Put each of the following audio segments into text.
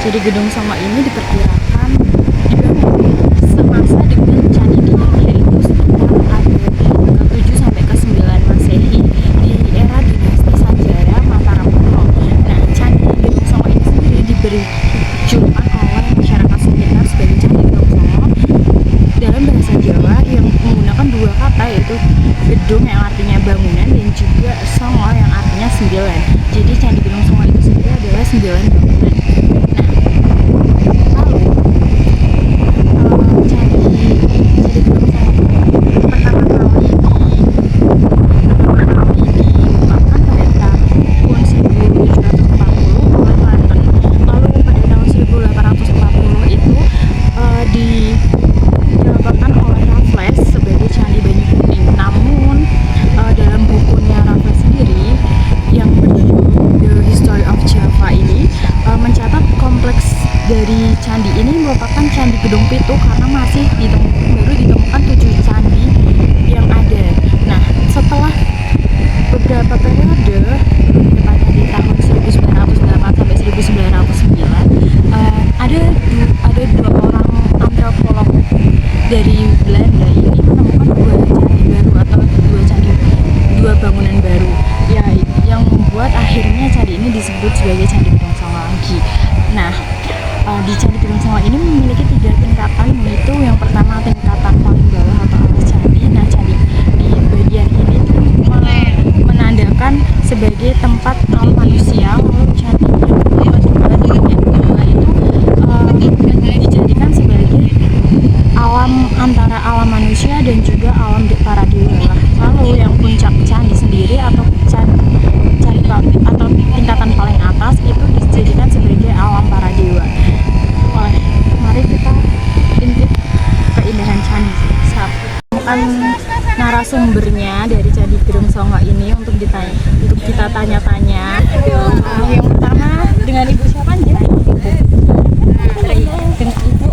Jadi Gedung Sanga ini diperkirakan dibangun semasa dengan Candi Dieng, yaitu sekitar abad ke-7 sampai ke-9 Masehi di era dinasti Sanjaya Mataram kuno. Nah, Candi Gedong Sanga ini sendiri diberi julukan oleh masyarakat sekitar sebagai Candi Gedong Sanga dalam bahasa Jawa yang menggunakan dua kata, yaitu gedung yang artinya bangunan dan juga songo yang artinya 9. Jadi Candi Gedong Sanga itu sendiri adalah 9 bangunan. Dari candi ini merupakan Candi Gedong Pitu karena masih baru ditemukan 7 candi yang ada. Nah, setelah beberapa periode, tepatnya di tahun 1908 sampai 1909, ada dua orang antropolog dari Belanda ini menemukan dua candi baru atau dua bangunan baru, ya, yang membuat akhirnya candi ini disebut sebagai Candi Gedong Sanga lagi. Nah, di Candi Gedong Sanga ini memiliki 3 tingkatan, yaitu yang pertama tingkatan paling bawah atau atas candi. Nah, candi di bagian ini menandakan sebagai tempat alam manusia. Lalu candi yang kedua itu dijadikan sebagai alam antara alam manusia dan juga alam para dewa. Lalu yang puncak candi sendiri atau atau tingkatan paling atas itu dijadikan sebagai alam para dewa. Mari kita intip keindahan candi. Bukan narasumbernya dari Candi Gedong Sanga ini untuk kita tanya-tanya. Yang pertama dengan Ibu siapa aja? Dengan Ibu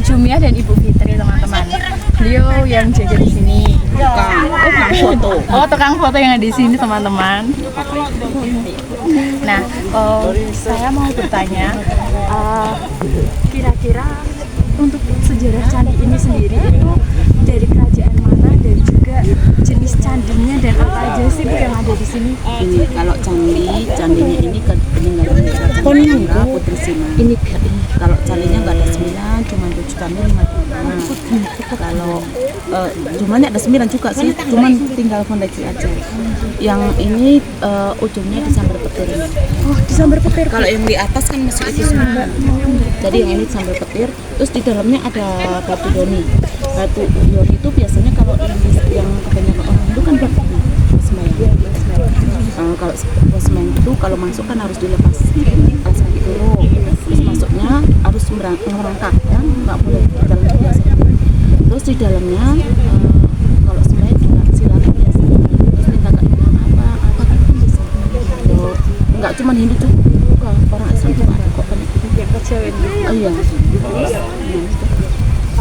Jumia dan Ibu Fitri, teman-teman. Beliau yang jaga di sini. Tukang foto. Oh, tukang foto yang ada di sini, teman-teman. Nah, saya mau bertanya, kira-kira untuk sejarah candi ini sendiri itu dari kerajaan mana dan juga jenis candinya dan apa aja sih Bu yang ada di sini? Ini kalau candinya ini peninggalan Kerajaan Putri Sima. Ini kalau candinya nggak ada 9, cuma 7 candi 5 tingkat. Kalau jumlahnya ada 9 juga sih, cuman tinggal fondasi aja. Yang ini ujungnya disambar petir. Oh, disambar petir. Kalau yang di atas kan masih itu semua. Jadi yang ini disambar petir, terus di dalamnya ada batu doni. Batu doni itu biasanya kalau yang kebanyakan orang itu kan batu sembayang. Kalau sembayang itu kalau masuk kan harus dilepas alas kaki dulu. Terus masuknya harus merangkak kan, nggak boleh di dalam biasa. Terus di dalamnya kalau sembayang tinggal silakan biasa. Terus minta keilmuan apa kan bisa. Nggak cuma Hindu juga, orang Islam juga ada kok yang kecil ini. Oh iya.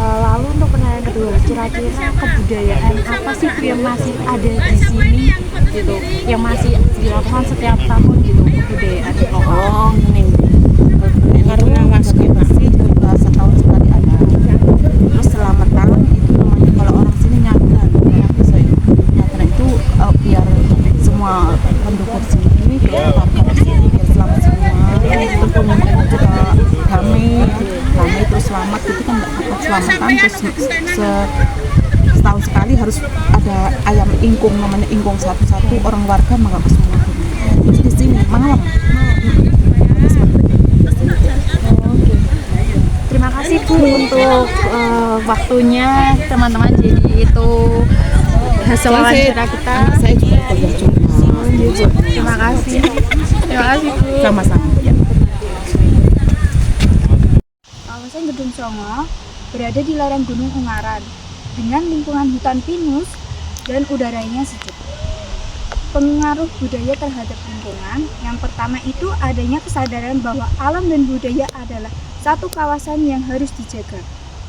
Lalu untuk pertanyaan kedua, kira-kira kebudayaan apa sih yang masih ada di sini gitu, yang masih dilakukan setiap tahun gitu, kebudayaan lokal? Oh, ini karena masuknya pasti juga setahun sekali ada. Terus selamatan itu namanya kalau orang sini nyadran, nyadran itu biar semua penduduk sini, warga di sini biar selamat semua. Terus pengunjung juga damai terus selamat gitu kan, dapat selamatan. Terus setahun sekali harus ada ayam ingkung, namanya ingkung satu-satu orang warga menganggap semua. Terus di sini malam. Oke. Terima kasih Bu untuk waktunya, teman-teman. Jadi itu hasil wawancara kita. Saya juga kuliah cuma. Terima kasih. Terima kasih Bu. Sama-sama. Ya. Kawasan Gedong Sanga berada di lereng Gunung Ungaran dengan lingkungan hutan pinus dan udaranya sejuk. pengaruh budaya terhadap lingkungan. Yang pertama itu adanya kesadaran bahwa alam dan budaya adalah satu kawasan yang harus dijaga.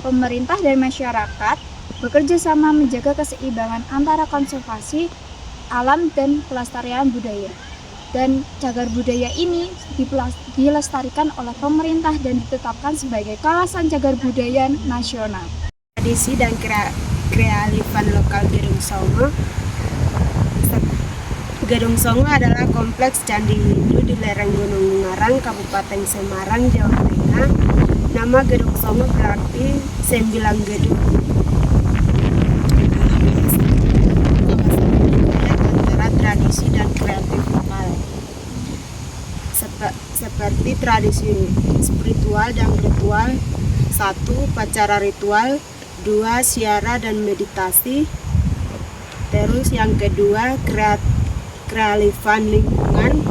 Pemerintah dan masyarakat bekerja sama menjaga keseimbangan antara konservasi alam dan pelestarian budaya. Dan cagar budaya ini dilestarikan oleh pemerintah dan ditetapkan sebagai kawasan cagar budaya nasional. Tradisi dan kearifan lokal Gedong Songo. Gedong Songo adalah kompleks candi Hindu di lereng Gunung Ungaran, Kabupaten Semarang, Jawa Tengah. Nama Gedong Songo berarti 9 gedung. Antara tradisi dan kreatif lokal. Seperti tradisi spiritual dan ritual. 1. Upacara ritual. 2. Siara dan meditasi. Terus yang kedua kearifan lingkungan.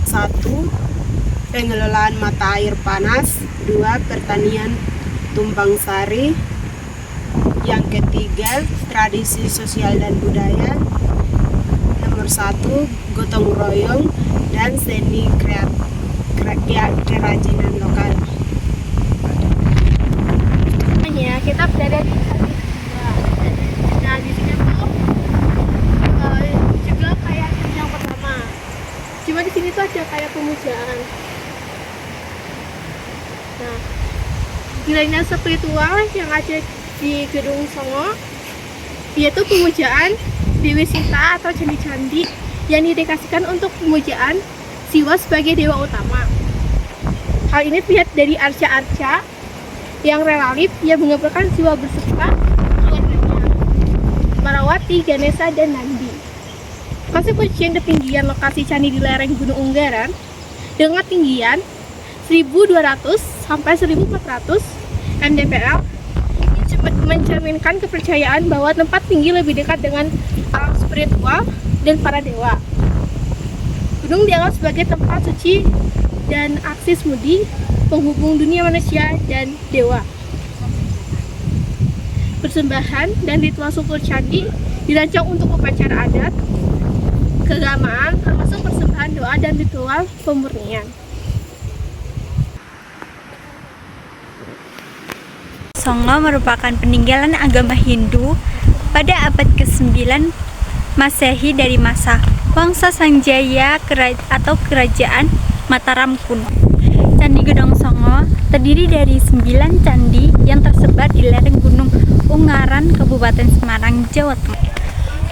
1. Pengelolaan mata air panas. 2. Pertanian tumpang sari. Yang ketiga tradisi sosial dan budaya. Nomor 1 gotong royong dan seni kerajinan lokal. Kita berada di nah di sini tuh juga kayak yang pertama, cuma di sini tuh ada kayak pemujaan. Nah, nilainya spiritual yang ada di Gedong Songo yaitu pemujaan Dewi Sita atau candi-candi yang didedikasikan untuk pemujaan Siwa sebagai dewa utama. Hal ini terlihat dari arca-arca yang relatif yang menggambarkan Siwa berserta keluarganya, Marawati, Ganesha, dan Nandi. Konsep kuncian ketinggian lokasi candi di lereng Gunung Unggaran dengan tinggian 1.200 sampai 1.400 mdpl mencerminkan kepercayaan bahwa tempat tinggi lebih dekat dengan alam spiritual dan para dewa. Gunung dianggap sebagai tempat suci dan aksis mudi penghubung dunia manusia dan dewa. Persembahan dan ritual syukur candi dirancang untuk upacara adat, keagamaan, termasuk persembahan doa dan ritual pemurnian. Songo merupakan peninggalan agama Hindu pada abad ke-9 Masehi dari masa Wangsa Sanjaya atau Kerajaan Mataram kuno. Candi Gedong Songo terdiri dari 9 candi yang tersebar di lereng Gunung Ungaran, Kabupaten Semarang, Jawa Tengah.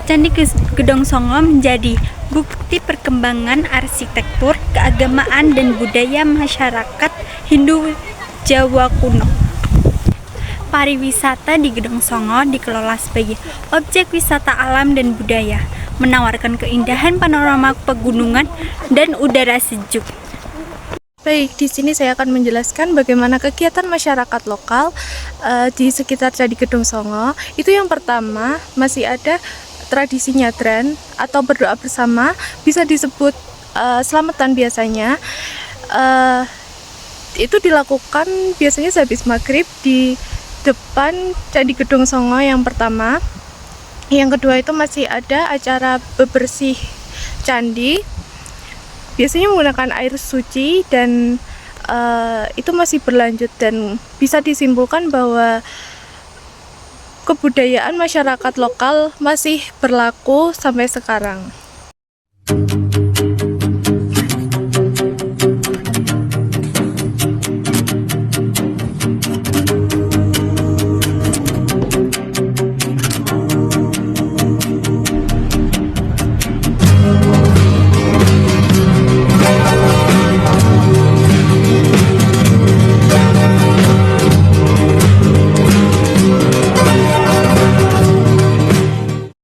Candi Gedong Songo menjadi bukti perkembangan arsitektur, keagamaan, dan budaya masyarakat Hindu Jawa kuno. Pariwisata di Gedong Songo dikelola sebagai objek wisata alam dan budaya, menawarkan keindahan panorama pegunungan dan udara sejuk. Baik, di sini saya akan menjelaskan bagaimana kegiatan masyarakat lokal di sekitar Candi Gedong Songo. Itu yang pertama, masih ada tradisi nyadran atau berdoa bersama, bisa disebut selamatan biasanya. Itu dilakukan biasanya sehabis maghrib di depan Candi Gedong Songo yang pertama. Yang kedua itu masih ada acara bebersih candi, biasanya menggunakan air suci, dan itu masih berlanjut dan bisa disimpulkan bahwa kebudayaan masyarakat lokal masih berlaku sampai sekarang.